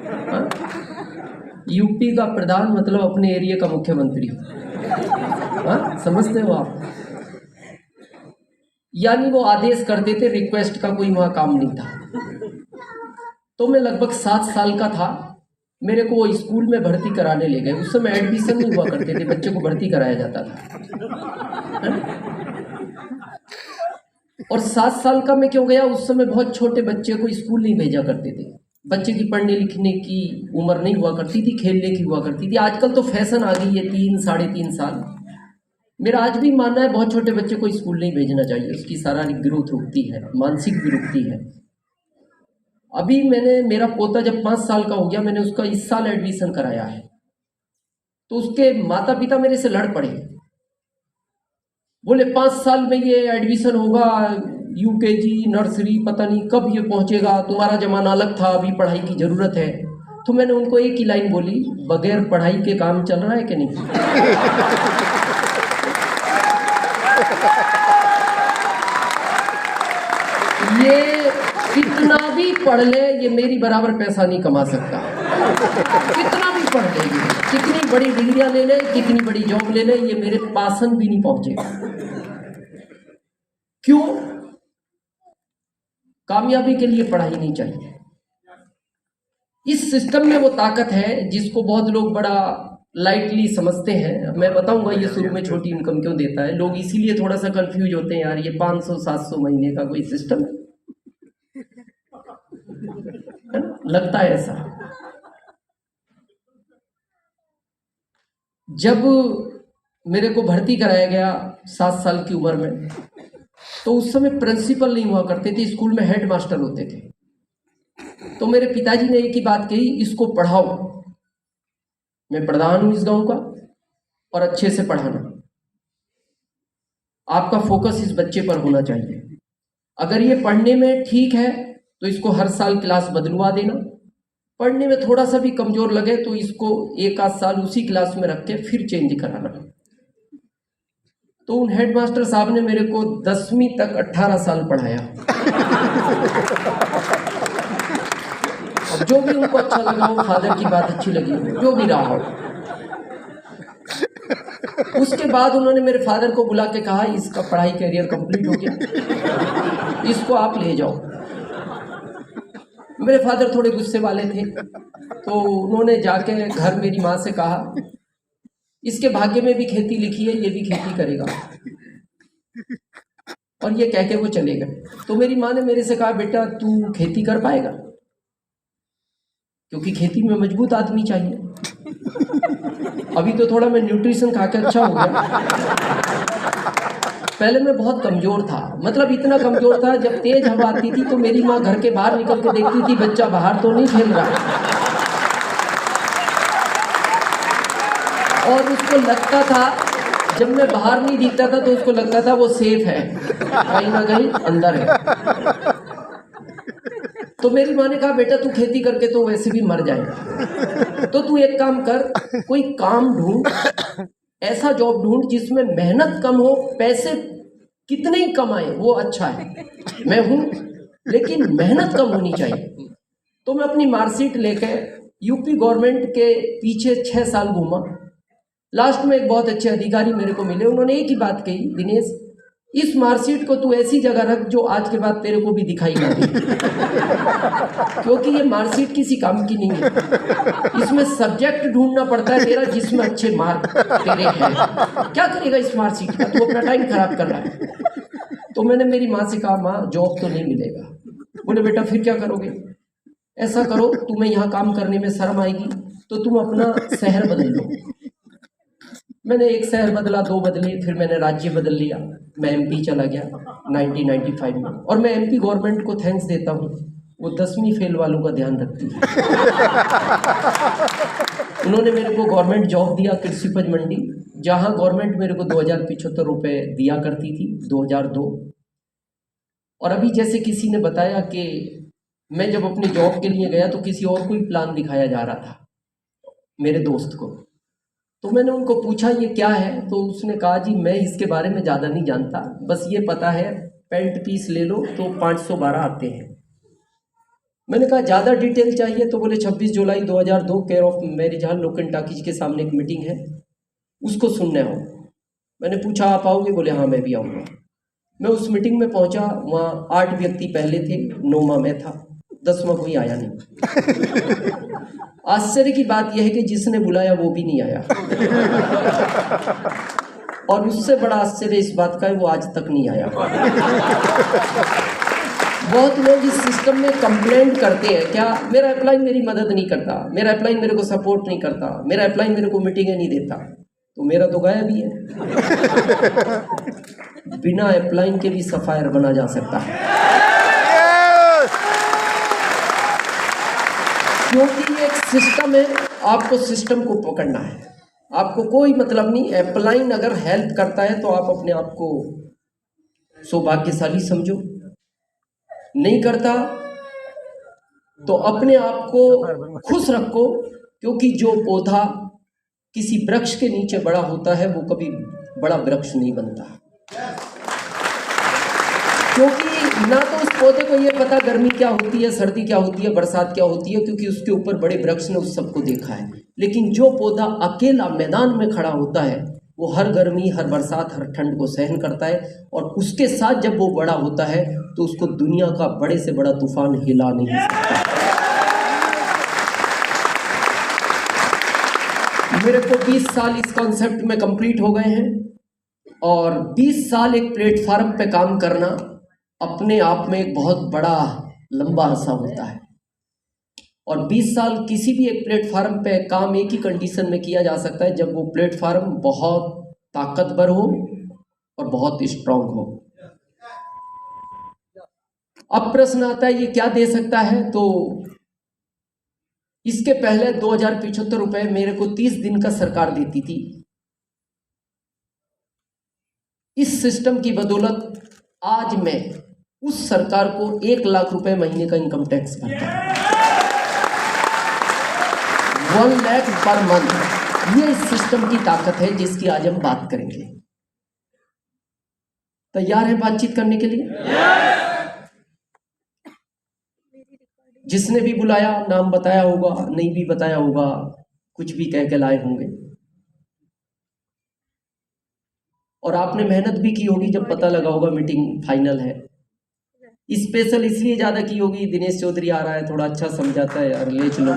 हाँ? यूपी का प्रधान मतलब अपने एरिया का मुख्यमंत्री। हाँ, समझते हो आप? यानी वो आदेश करते थे, रिक्वेस्ट का कोई वहां काम नहीं था। तो मैं लगभग 7 साल का था, मेरे को वो स्कूल में भर्ती कराने ले गए। उस समय एडमिशन नहीं हुआ करते थे, बच्चे को भर्ती कराया जाता था। और 7 साल का मैं क्यों गया? उस समय बहुत छोटे बच्चे को स्कूल नहीं भेजा करते थे। बच्चे की पढ़ने लिखने की उम्र नहीं हुआ करती थी, खेलने की हुआ करती थी। आजकल तो फैशन आ गई है 3 साढ़े 3 साल। मेरा आज भी मानना है बहुत छोटे बच्चे को स्कूल नहीं भेजना चाहिए, उसकी शारीरिक ग्रोथ रुकती है, मानसिक भी रुकती है। अभी मेरा पोता जब 5 साल का हो गया, मैंने उसका इस साल एडमिशन कराया है। तो उसके माता पिता मेरे से लड़ पड़े, बोले 5 साल में ये एडमिशन होगा, यूकेजी नर्सरी पता नहीं कब ये पहुंचेगा, तुम्हारा जमाना अलग था, अभी पढ़ाई की जरूरत है। तो मैंने उनको एक ही लाइन बोली, बगैर पढ़ाई के काम चल रहा है कि नहीं? ये कितना भी पढ़ ले, ये मेरी बराबर पैसा नहीं कमा सकता। कितना भी पढ़ ले, कितनी बड़ी डिग्रियां ले ले, कितनी बड़ी जॉब ले ले, ये मेरे पासन भी नहीं पहुंचेगा। क्यों? कामयाबी के लिए पढ़ाई नहीं चाहिए। इस सिस्टम में वो ताकत है जिसको बहुत लोग बड़ा लाइटली समझते हैं। मैं बताऊंगा ये शुरू में छोटी इनकम क्यों देता है। लोग इसीलिए थोड़ा सा कंफ्यूज होते हैं, यार ये 500-700 महीने का कोई सिस्टम है ना? लगता है ऐसा। जब मेरे को भर्ती कराया गया 7 साल की उम्र में, तो उस समय प्रिंसिपल नहीं हुआ करते थे, स्कूल में हेड मास्टर होते थे। तो मेरे पिताजी ने एक ही बात कही, इसको पढ़ाओ, मैं प्रधान हूं इस गांव का और अच्छे से पढ़ाना, आपका फोकस इस बच्चे पर होना चाहिए। अगर ये पढ़ने में ठीक है तो इसको हर साल क्लास बदलवा देना, पढ़ने में थोड़ा सा भी कमजोर लगे तो इसको 1 आध साल उसी क्लास में रख के फिर चेंज कराना। तो उन हेडमास्टर साहब ने मेरे को 10वीं तक 18 साल पढ़ाया। अब जो भी उनको अच्छा लगा हो, फादर की बात अच्छी लगी, जो भी रहा हो। उसके बाद उन्होंने मेरे फादर को बुला के कहा, इसका पढ़ाई करियर कंप्लीट हो गया, इसको आप ले जाओ। मेरे फादर थोड़े गुस्से वाले थे, तो उन्होंने जाके घर मेरी माँ से कहा, इसके भाग्य में भी खेती लिखी है, ये भी खेती करेगा, और ये कह के वो चले गए। तो मेरी माँ ने मेरे से कहा, बेटा तू खेती कर पाएगा? क्योंकि खेती में मजबूत आदमी चाहिए। अभी तो थोड़ा मैं न्यूट्रिशन खा के अच्छा हो गया, पहले मैं बहुत कमजोर था। मतलब इतना कमजोर था, जब तेज हवा आती थी तो मेरी माँ घर के बाहर निकल के देखती थी, बच्चा बाहर तो नहीं खेल रहा। और उसको लगता था, जब मैं बाहर नहीं दिखता था तो उसको लगता था वो सेफ है, कहीं ना कहीं अंदर है। तो मेरी माँ ने कहा, बेटा तू खेती करके तो वैसे भी मर जाएगा, तो तू एक काम कर, कोई काम ढूंढ, ऐसा जॉब ढूंढ जिसमें मेहनत कम हो, पैसे कितने ही कमाए वो अच्छा है, मैं हूं, लेकिन मेहनत कम होनी चाहिए। तो मैं अपनी मार्कशीट लेकर यूपी गवर्नमेंट के पीछे 6 साल घूमा। लास्ट में एक बहुत अच्छे अधिकारी मेरे को मिले, उन्होंने एक ही बात कही, दिनेश इस मार्कशीट को तू ऐसी जगह रख जो आज के बाद तेरे को भी दिखाई ना दे, क्योंकि ये मार्कशीट किसी काम की नहीं है। इसमें सब्जेक्ट ढूंढना पड़ता है तेरा जिसमें अच्छे मार्क तेरे हैं। क्या करेगा इस मार्कशीट का, तू अपना टाइम खराब कर रहा है। तो मैंने मेरी माँ से कहा, माँ जॉब तो नहीं मिलेगा। बोले, बेटा फिर क्या करोगे? ऐसा करो, तुम्हें यहाँ काम करने में शर्म आएगी तो तुम अपना शहर बदल लो। मैंने एक शहर बदला, 2 बदले, फिर मैंने राज्य बदल लिया, मैं एमपी चला गया 1995 में। और मैं एमपी गवर्नमेंट को थैंक्स देता हूँ, वो 10वीं फेल वालों का ध्यान रखती है। उन्होंने मेरे को गवर्नमेंट जॉब दिया कृषि उपज मंडी, जहाँ गवर्नमेंट मेरे को 2075 रुपये दिया करती थी 2002। और अभी जैसे किसी ने बताया कि मैं जब अपनी जॉब के लिए गया तो किसी और को ही प्लान दिखाया जा रहा था, मेरे दोस्त को। तो मैंने उनको पूछा ये क्या है, तो उसने कहा, जी मैं इसके बारे में ज़्यादा नहीं जानता, बस ये पता है पैंट पीस ले लो तो 512 आते हैं। मैंने कहा ज़्यादा डिटेल चाहिए तो बोले 26 जुलाई 2002 केयर ऑफ मैरिज हॉल लोकन टाकीज के सामने एक मीटिंग है, उसको सुनने आओ। मैंने पूछा आप आओगे? बोले हाँ मैं भी आऊँगा। मैं उस मीटिंग में पहुंचा, वहाँ 8 व्यक्ति पहले थे, 9वां मैं था, 10वां कोई आया नहीं। आश्चर्य की बात यह है कि जिसने बुलाया वो भी नहीं आया। और उससे बड़ा आश्चर्य इस बात का है वो आज तक नहीं आया। बहुत लोग इस सिस्टम में कंप्लेंट करते हैं, क्या मेरा अपलाइन मेरी मदद नहीं करता, मेरा अपलाइन मेरे को सपोर्ट नहीं करता, मेरा अपलाइन मेरे को मीटिंगें नहीं देता। तो मेरा तो गायब ही है। बिना अपलाइन के भी सफायर बना जा सकता है, क्योंकि ये एक सिस्टम है। आपको सिस्टम को पकड़ना है, आपको कोई मतलब नहीं। अपलाइन अगर हेल्प करता है तो आप अपने आप को सौभाग्यशाली समझो, नहीं करता तो अपने आप को खुश रखो, क्योंकि जो पौधा किसी वृक्ष के नीचे बड़ा होता है वो कभी बड़ा वृक्ष नहीं बनता, क्योंकि ना तो उस पौधे को ये पता गर्मी क्या होती है, सर्दी क्या होती है, बरसात क्या होती है, क्योंकि उसके ऊपर बड़े वृक्ष ने उस सबको देखा है। लेकिन जो पौधा अकेला मैदान में खड़ा होता है वो हर गर्मी, हर बरसात, हर ठंड को सहन करता है, और उसके साथ जब वो बड़ा होता है तो उसको दुनिया का बड़े से बड़ा तूफान हिला नहीं सकता। मेरे को 20 साल इस कॉन्सेप्ट में कंप्लीट हो गए हैं, और 20 साल एक प्लेटफार्म पे काम करना अपने आप में एक बहुत बड़ा लंबा अरसा होता है। और 20 साल किसी भी एक प्लेटफार्म पे काम एक ही कंडीशन में किया जा सकता है, जब वो प्लेटफार्म बहुत ताकतवर हो और बहुत स्ट्रांग हो। अब प्रश्न आता है ये क्या दे सकता है? तो इसके पहले 2075 रुपए मेरे को 30 दिन का सरकार देती थी। इस सिस्टम की बदौलत आज मैं उस सरकार को 1 लाख रुपए महीने का इनकम टैक्स भरता हूं, 1 लाख पर मंथ। ये इस सिस्टम की ताकत है जिसकी आज हम बात करेंगे। तैयार है बातचीत करने के लिए? जिसने भी बुलाया नाम बताया होगा, नहीं भी बताया होगा, कुछ भी कह के लाए होंगे, और आपने मेहनत भी की होगी जब पता लगा होगा मीटिंग फाइनल है। स्पेशल इसलिए ज़्यादा की होगी, दिनेश चौधरी आ रहा है, थोड़ा अच्छा समझाता है यार, ले चलो।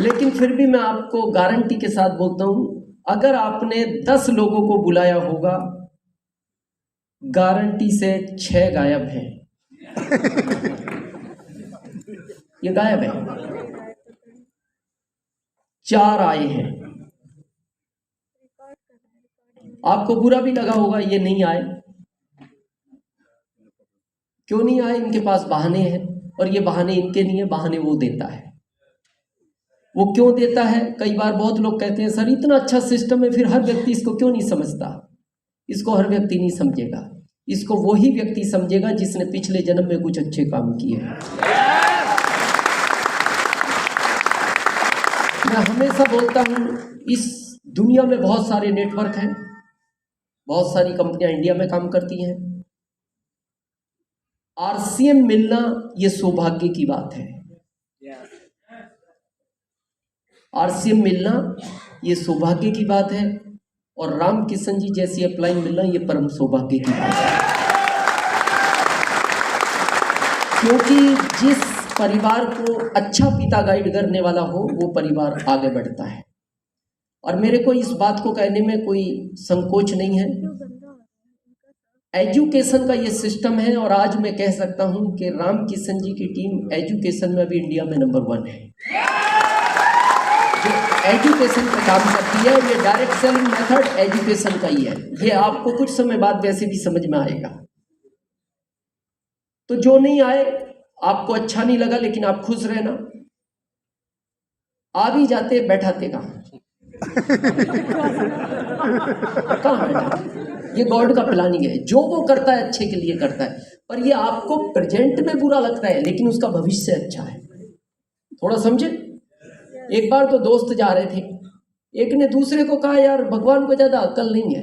लेकिन फिर भी मैं आपको गारंटी के साथ बोलता हूं, अगर आपने 10 लोगों को बुलाया होगा, गारंटी से 6 गायब हैं। ये गायब है, 4 आए हैं। आपको बुरा भी लगा होगा ये नहीं आए। क्यों नहीं आए? इनके पास बहाने हैं, और ये बहाने इनके नहीं है, बहाने वो देता है। वो क्यों देता है? कई बार बहुत लोग कहते हैं सर इतना अच्छा सिस्टम है, फिर हर व्यक्ति इसको क्यों नहीं समझता? इसको हर व्यक्ति नहीं समझेगा, इसको वही व्यक्ति समझेगा जिसने पिछले जन्म में कुछ अच्छे काम किए हैं। मैं हमेशा बोलता हूं, इस दुनिया में बहुत सारे नेटवर्क हैं, बहुत सारी कंपनियां इंडिया में काम करती हैं। आरसीएम मिलना ये सौभाग्य की बात है। आरसीएम मिलना ये सौभाग्य की बात है, और राम किशन जी जैसी अपलाइन मिलना ये परम सौभाग्य की बात है। क्योंकि जिस परिवार को अच्छा पिता गाइड करने वाला हो वो परिवार आगे बढ़ता है। और मेरे को इस बात को कहने में कोई संकोच नहीं है। एजुकेशन का ये सिस्टम है, और आज मैं कह सकता हूं कि राम किशन जी की टीम एजुकेशन में भी इंडिया में नंबर 1 है। जो एजुकेशन पे काम करती है, ये डायरेक्ट सेलिंग मेथड एजुकेशन का ही है। ये आपको कुछ समय बाद वैसे भी समझ में आएगा। तो जो नहीं आए, आपको अच्छा नहीं लगा, लेकिन आप खुश रहना, आ भी जाते बैठाते कहाँ बैठा? ये गॉड का प्लानिंग है, जो वो करता है अच्छे के लिए करता है। पर ये आपको प्रेजेंट में बुरा लगता है, लेकिन उसका भविष्य अच्छा है। थोड़ा समझे। एक बार तो दोस्त जा रहे थे, एक ने दूसरे को कहा यार भगवान को ज्यादा अक्ल नहीं है।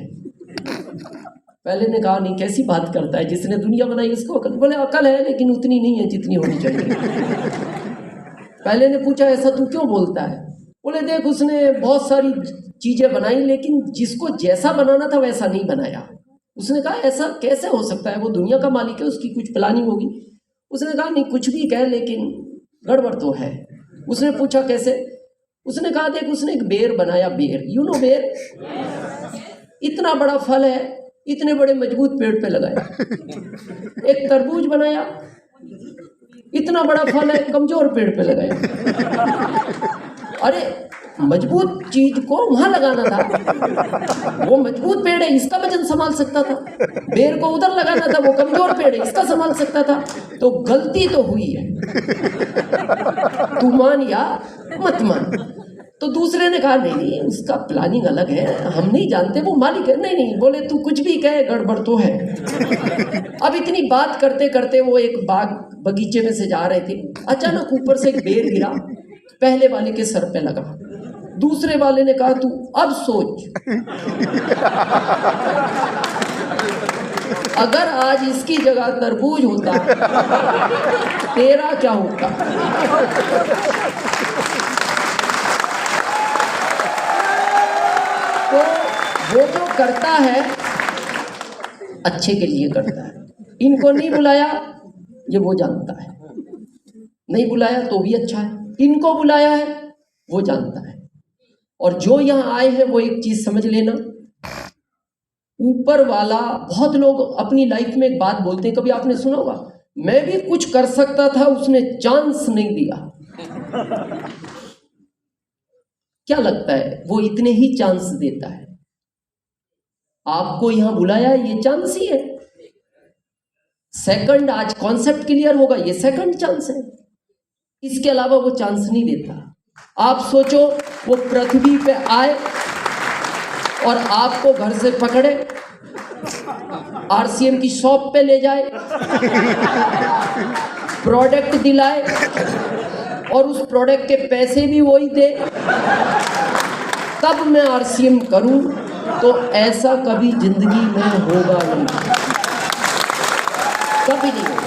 पहले ने कहा नहीं कैसी बात करता है, जिसने दुनिया बनाई उसको अकल। बोले अकल है लेकिन उतनी नहीं है जितनी होनी चाहिए। पहले ने पूछा ऐसा तू क्यों बोलता है? बोले देख उसने बहुत सारी चीजें बनाई लेकिन जिसको जैसा बनाना था वैसा नहीं बनाया। उसने कहा ऐसा कैसे हो सकता है, वो दुनिया का मालिक है, उसकी कुछ प्लानिंग होगी। उसने कहा नहीं कुछ भी कह लेकिन गड़बड़ तो है। उसने पूछा कैसे? उसने कहा देख उसने एक बेर बनाया, बेर यू नो बेर, इतना बड़ा फल है, इतने बड़े मजबूत पेड़ पे लगाया। एक तरबूज बनाया, इतना बड़ा फल है, कमजोर पेड़ पे लगाया। अरे मजबूत चीज को वहां लगाना था, वो मजबूत पेड़ है इसका वजन संभाल सकता था। बेर को उधर लगाना था, वो कमजोर पेड़ है इसका संभाल सकता था। तो गलती तो हुई है, तू मान या मत मान। तो दूसरे ने कहा नहीं नहीं उसका प्लानिंग अलग है, हम नहीं जानते, वो मालिक है। नहीं नहीं बोले तू कुछ भी कहे गड़बड़ तो है। अब इतनी बात करते करते वो एक बगीचे में से जा रहे थे, अचानक ऊपर से एक बेर गिरा, पहले वाले के सर पे लगा। दूसरे वाले ने कहा तू अब सोच, अगर आज इसकी जगह तरबूज होता तेरा क्या होता? तो वो जो करता है अच्छे के लिए करता है। इनको नहीं बुलाया ये वो जानता है, नहीं बुलाया तो भी अच्छा है। इनको बुलाया है वो जानता है। और जो यहाँ आए हैं वो एक चीज समझ लेना, ऊपर वाला, बहुत लोग अपनी लाइफ में एक बात बोलते हैं, कभी आपने सुना होगा मैं भी कुछ कर सकता था उसने चांस नहीं दिया। क्या लगता है वो इतने ही चांस देता है? आपको यहां बुलाया ये चांस ही है। सेकंड, आज कॉन्सेप्ट क्लियर होगा, ये सेकंड चांस है, इसके अलावा वो चांस नहीं देता। आप सोचो वो पृथ्वी पे आए और आपको घर से पकड़े, आरसीएम की शॉप पे ले जाए, प्रोडक्ट दिलाए और उस प्रोडक्ट के पैसे भी वही दे, तब मैं आरसीएम करूं, तो ऐसा कभी जिंदगी में होगा नहीं, कभी नहीं।